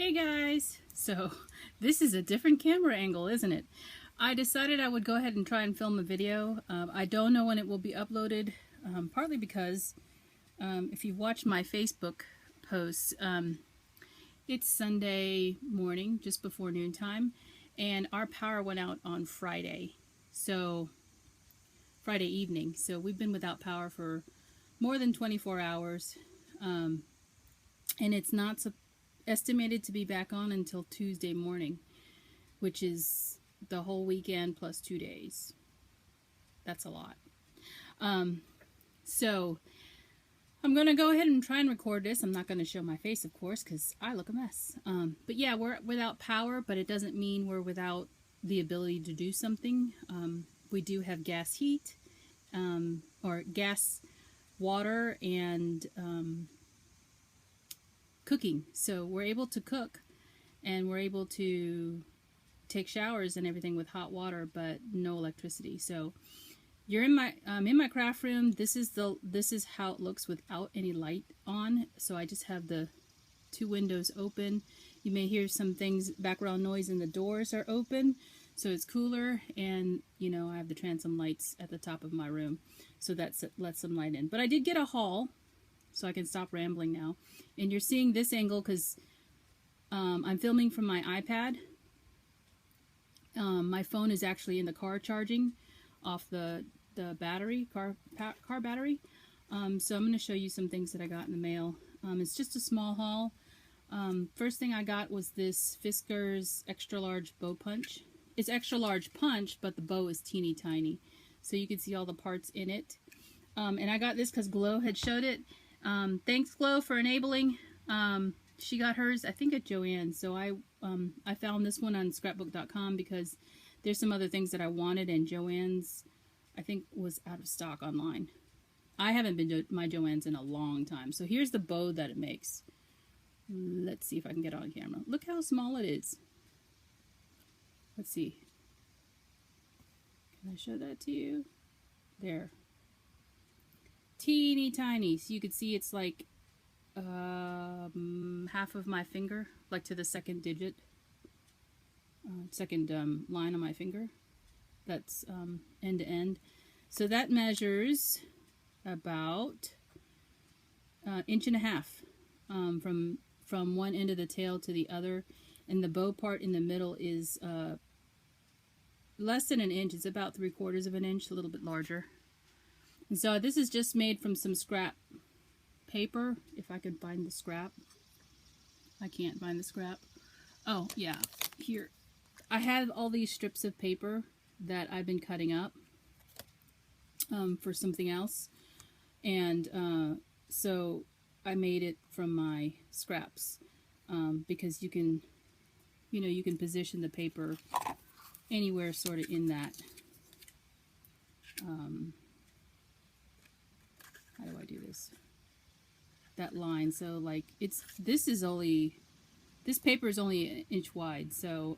Hey guys! So this is a different camera angle, isn't it? I decided I would go ahead and try and film a video. I don't know when it will be uploaded, partly because if you watch my Facebook posts, it's Sunday morning, just before noontime, and our power went out on Friday evening. So we've been without power for more than 24 hours, and it's not estimated to be back on until Tuesday morning, which is the whole weekend plus 2 days. That's a lot. So I'm going to go ahead and try and record this. I'm not going to show my face, of course, because I look a mess. But yeah, we're without power, but it doesn't mean we're without the ability to do something. We do have gas heat, or gas, water, and cooking. So we're able to cook, and we're able to take showers and everything with hot water, but no electricity. So you're in my craft room. This is how it looks without any light on. So I just have the 2 windows open. You may hear some things, background noise, and the doors are open, so it's cooler. And you know, I have the transom lights at the top of my room, so that lets some light in. But I did get a haul, so I can stop rambling now. And you're seeing this angle because I'm filming from my iPad. My phone is actually in the car charging off the battery, car battery. So I'm going to show you some things that I got in the mail. It's just a small haul. First thing I got was this Fisker's extra large bow punch. It's extra large punch, but the bow is teeny tiny, so you can see all the parts in it. And I got this because Glow had showed it. Thanks, Glow, for enabling. She got hers, I think, at Joann's. So I found this one on scrapbook.com because there's some other things that I wanted, and Joann's, I think, was out of stock online. I haven't been to my Joann's in a long time. So here's the bow that it makes. Let's see if I can get it on camera. Look how small it is. Let's see. Can I show that to you? There. Teeny tiny. So you can see it's like half of my finger, like to the second digit, second line on my finger. That's end to end. So that measures about 1.5 inches from one end of the tail to the other, and the bow part in the middle is less than 1 inch. It's about 3/4 inch, a little bit larger. And so this is just made from some scrap paper. If I could find the scrap. I can't find the scrap. Oh, yeah. Here. I have all these strips of paper that I've been cutting up for something else. And so I made it from my scraps because you can position the paper anywhere sort of in that. How do I do this? That line. So like this paper is only 1 inch wide, so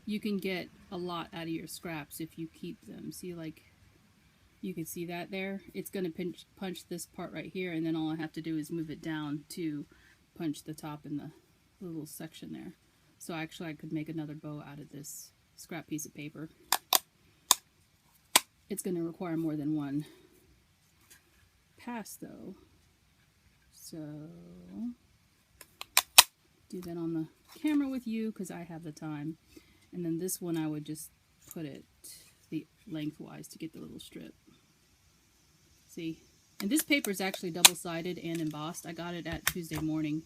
you can get a lot out of your scraps if you keep them. See, like, you can see that there. It's going to punch this part right here, and then all I have to do is move it down to punch the top in the little section there. So actually I could make another bow out of this scrap piece of paper. It's going to require more than one pass though, so do that on the camera with you because I have the time. And then this one I would just put it the lengthwise to get the little strip. See, and this paper is actually double-sided and embossed. I got it at Tuesday morning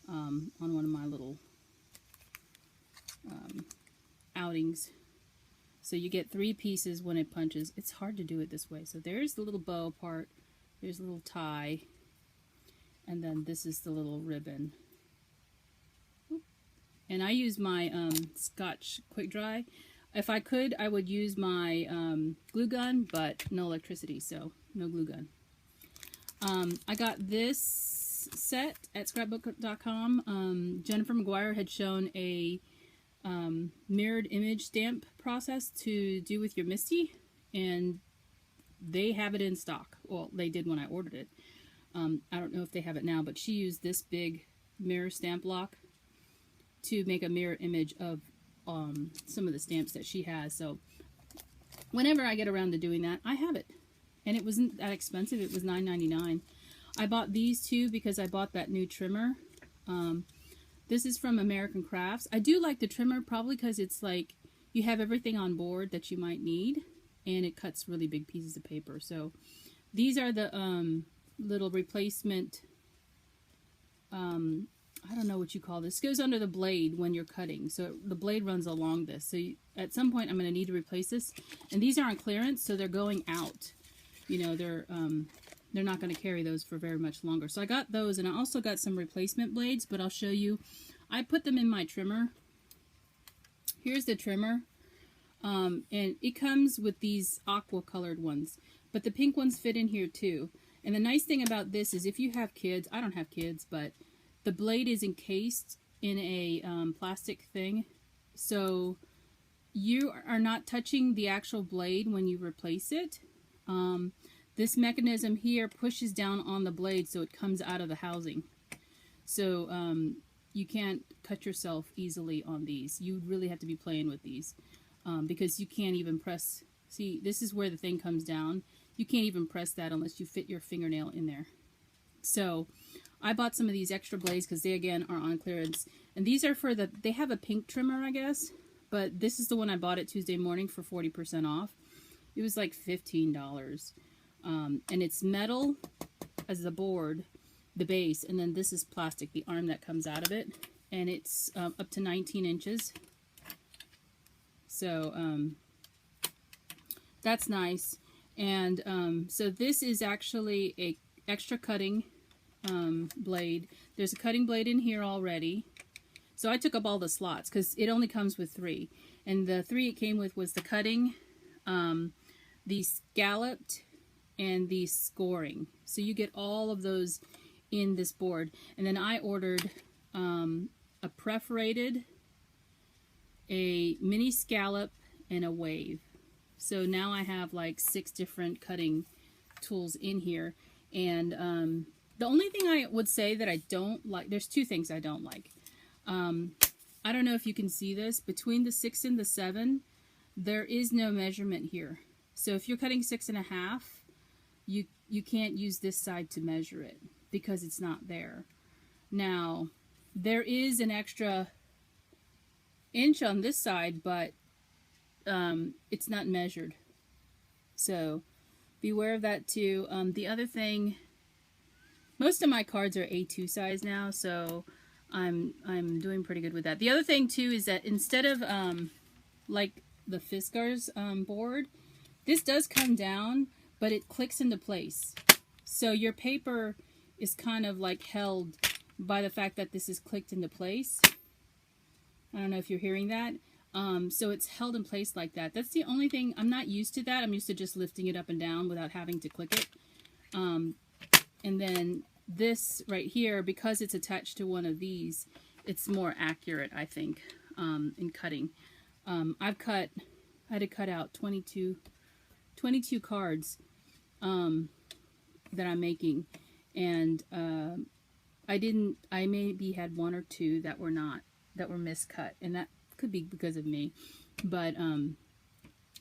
on one of my little outings. So you get 3 pieces when it punches. It's hard to do it this way. So there's the little bow part. There's a little tie, and then this is the little ribbon. And I use my Scotch Quick Dry. If I could, I would use my glue gun, but no electricity, so no glue gun. I got this set at scrapbook.com. Jennifer McGuire had shown a mirrored image stamp process to do with your Misty, and they have it in stock. Well, they did when I ordered it. I don't know if they have it now, but she used this big mirror stamp block to make a mirror image of some of the stamps that she has. So whenever I get around to doing that, I have it. And it wasn't that expensive. It was $9.99. I bought these two because I bought that new trimmer. This is from American Crafts. I do like the trimmer probably because it's like you have everything on board that you might need, and it cuts really big pieces of paper. So these are the little replacement, I don't know what you call this. It goes under the blade when you're cutting. So the blade runs along this. So at some point I'm going to need to replace this. And these are on clearance, so they're going out. You know, they're not going to carry those for very much longer. So I got those, and I also got some replacement blades, but I'll show you. I put them in my trimmer. Here's the trimmer. And it comes with these aqua colored ones, but the pink ones fit in here too. And the nice thing about this is if you have kids, I don't have kids, but the blade is encased in a plastic thing, so you are not touching the actual blade when you replace it. This mechanism here pushes down on the blade so it comes out of the housing. So you can't cut yourself easily on these. You really have to be playing with these because you can't even press. See, this is where the thing comes down. You can't even press that unless you fit your fingernail in there. So I bought some of these extra blades because they, again, are on clearance. And these are for the, they have a pink trimmer, I guess. But this is the one I bought at Tuesday Morning for 40% off. It was like $15. And it's metal as the board, the base. And then this is plastic, the arm that comes out of it. And it's up to 19 inches. So that's nice. And so this is actually a extra cutting blade. There's a cutting blade in here already. So I took up all the slots because it only comes with 3. And the 3 it came with was the cutting, the scalloped, and the scoring. So you get all of those in this board. And then I ordered a perforated, a mini scallop, and a wave. So now I have like 6 different cutting tools in here. And the only thing I would say that I don't like, there's 2 things I don't like. I don't know if you can see this. Between the 6 and the 7, there is no measurement here. So if you're cutting 6.5, you can't use this side to measure it because it's not there. Now, there is an extra inch on this side, but it's not measured. So beware of that too. The other thing, most of my cards are A2 size now, so I'm doing pretty good with that. The other thing too is that instead of like the Fiskars board, this does come down, but it clicks into place. So your paper is kind of like held by the fact that this is clicked into place. I don't know if you're hearing that. So it's held in place like that. That's the only thing. I'm not used to that. I'm used to just lifting it up and down without having to click it. And then this right here, because it's attached to one of these, it's more accurate, I think, in cutting. I had to cut out 22 cards that I'm making, and I maybe had 1 or 2 that were miscut, and that could be because of me, but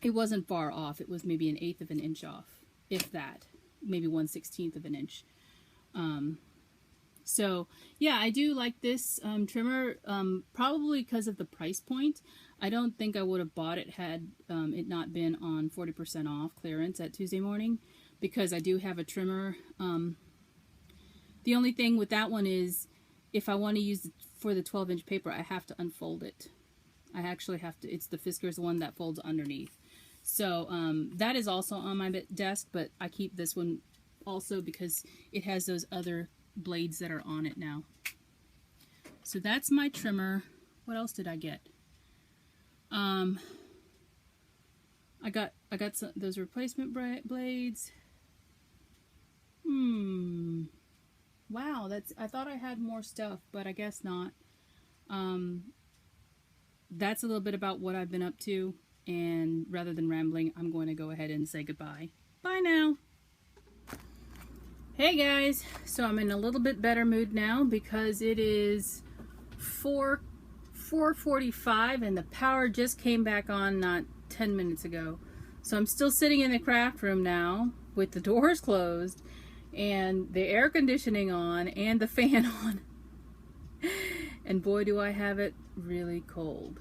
it wasn't far off. It was maybe 1/8 of an inch off, if that, maybe 1/16 of an inch. So yeah, I do like this trimmer, probably because of the price point. I don't think I would have bought it had it not been on 40% off clearance at Tuesday Morning, because I do have a trimmer. The only thing with that one is if I want to use it for the 12-inch paper, I have to unfold it. I actually have to, it's the Fiskars one that folds underneath. So that is also on my desk, but I keep this one also because it has those other blades that are on it now. So that's my trimmer. What else did I get? I got those replacement blades. Wow, I thought I had more stuff, but I guess not. That's a little bit about what I've been up to, and rather than rambling, I'm going to go ahead and say goodbye. Bye now. Hey guys, so I'm in a little bit better mood now because it is 4:45 and the power just came back on not 10 minutes ago. So I'm still sitting in the craft room now with the doors closed and the air conditioning on and the fan on. And boy, do I have it really cold.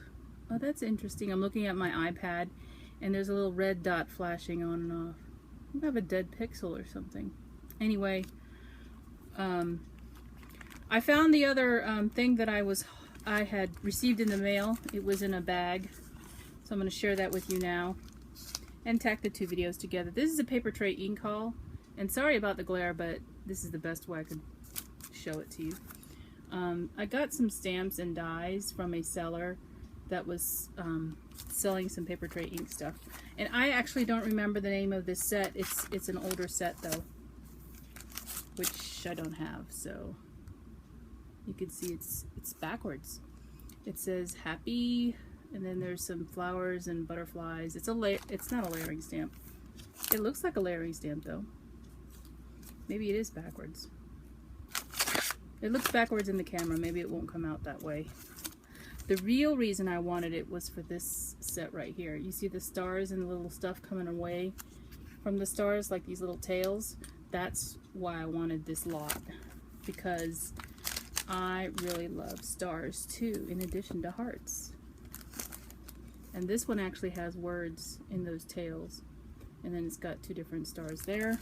Oh, that's interesting. I'm looking at my iPad and there's a little red dot flashing on and off. I have a dead pixel or something. Anyway, I found the other thing that I had received in the mail. It was in a bag, so I'm going to share that with you now and tack the two videos together. This is a paper tray ink haul, and sorry about the glare, but this is the best way I could show it to you. I got some stamps and dies from a seller that was selling some paper tray ink stuff, and I actually don't remember the name of this set. It's an older set though, which I don't have, so you can see it's backwards. It says happy, and then there's some flowers and butterflies. It's not a layering stamp. It looks like a layering stamp though. Maybe it is backwards. It looks backwards in the camera. Maybe it won't come out that way. The real reason I wanted it was for this set right here. You see the stars and the little stuff coming away from the stars, like these little tails. That's why I wanted this lot, because I really love stars too, in addition to hearts. And this one actually has words in those tails, and then it's got two different stars there.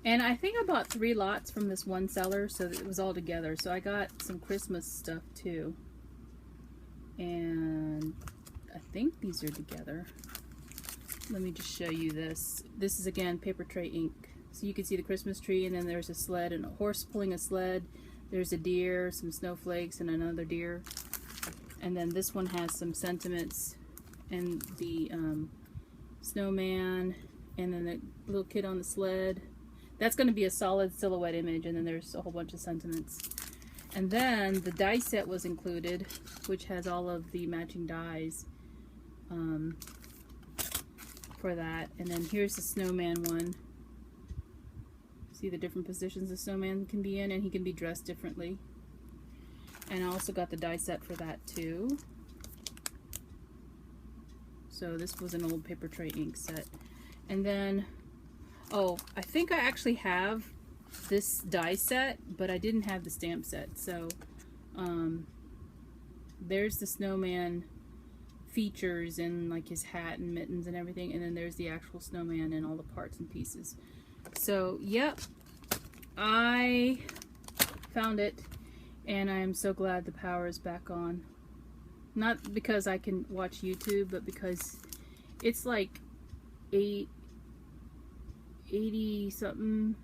And I think I bought 3 lots from this one seller, so it was all together. So I got some Christmas stuff too, and I think these are together. Let me just show you this. This is again paper tray ink. So you can see the Christmas tree, and then there's a sled and a horse pulling a sled. There's a deer, some snowflakes, and another deer. And then this one has some sentiments and the snowman, and then the little kid on the sled. That's going to be a solid silhouette image, and then there's a whole bunch of sentiments. And then the die set was included, which has all of the matching dies for that. And then here's the snowman one. See the different positions the snowman can be in, and he can be dressed differently. And I also got the die set for that too. So this was an old paper tray ink set. And then, oh, I think I actually have this die set, but I didn't have the stamp set. So there's the snowman features and like his hat and mittens and everything, and then there's the actual snowman and all the parts and pieces. So yep, I found it, and I am so glad the power is back on. Not because I can watch YouTube, but because it's like 80 something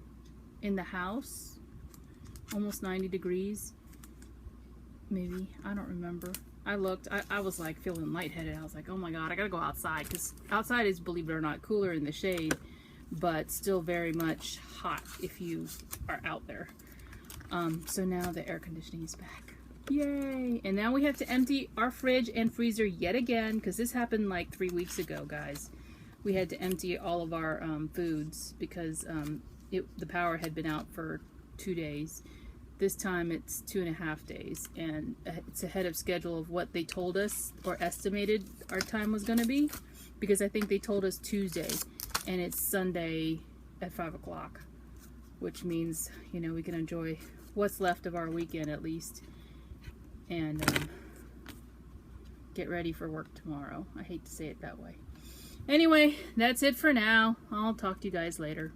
in the house, almost 90 degrees maybe, I don't remember. I looked, I was like feeling lightheaded. I was like, oh my god, I gotta go outside, because outside is, believe it or not, cooler in the shade, but still very much hot if you are out there. So now the air conditioning is back. Yay! And now we have to empty our fridge and freezer yet again, because this happened like 3 weeks ago, guys. We had to empty all of our foods because the power had been out for 2 days. This time it's 2.5 days, and it's ahead of schedule of what they told us or estimated our time was going to be, because I think they told us Tuesday, and it's Sunday at 5 o'clock, which means, you know, we can enjoy what's left of our weekend at least, and get ready for work tomorrow. I hate to say it that way. Anyway, that's it for now. I'll talk to you guys later.